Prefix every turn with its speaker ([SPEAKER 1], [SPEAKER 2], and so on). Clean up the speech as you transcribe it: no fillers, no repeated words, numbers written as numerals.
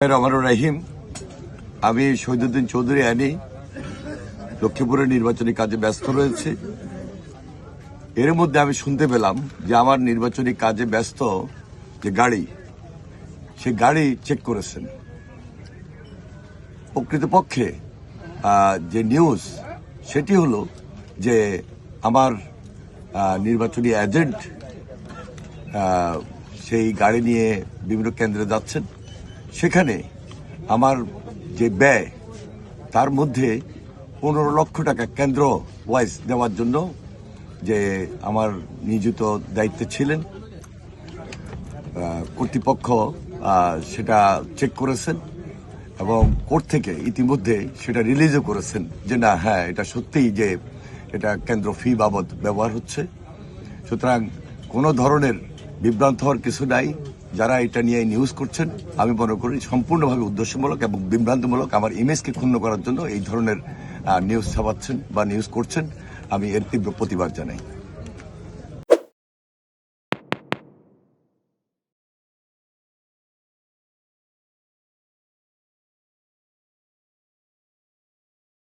[SPEAKER 1] রহমান রাহিম। আমি শহীদুদ্দিন চৌধুরী আনি লক্ষ্মীপুরের নির্বাচনী কাজে ব্যস্ত রয়েছে। এর মধ্যে আমি শুনতে পেলাম যে আমার নির্বাচনী কাজে ব্যস্ত যে গাড়ি, সে গাড়ি চেক করেছেন। প্রকৃতপক্ষে যে নিউজ সেটি হলো যে আমার নির্বাচনী এজেন্ট সেই গাড়ি নিয়ে বিভিন্ন কেন্দ্রে যাচ্ছেন। সেখানে আমার যে ব্যয়, তার মধ্যে 15 লক্ষ টাকা কেন্দ্র ওয়াইজ দেওয়ার জন্য যে আমার নিয়োজিত দায়িত্বে ছিলেন কর্তৃপক্ষ সেটা চেক করেছেন এবং কোর্ট থেকে ইতিমধ্যে সেটা রিলিজও করেছেন যে না, হ্যাঁ, এটা সত্যিই যে এটা কেন্দ্র ফি বাবদ ব্যবহার হচ্ছে। সুতরাং কোনো ধরনের বিভ্রান্ত হওয়ার কিছু নাই। যারা এটা নিয়ে নিউজ করছেন, আমি মনে করি সম্পূর্ণভাবে উদ্দেশ্যমূলক এবং বিভ্রান্তমূলক, আমার ইমেজকে ক্ষুণ্ণ করার জন্য এই ধরনের নিউজ ছাপাচ্ছেন বা নিউজ করছেন। আমি এর তীব্র প্রতিবাদ জানাই।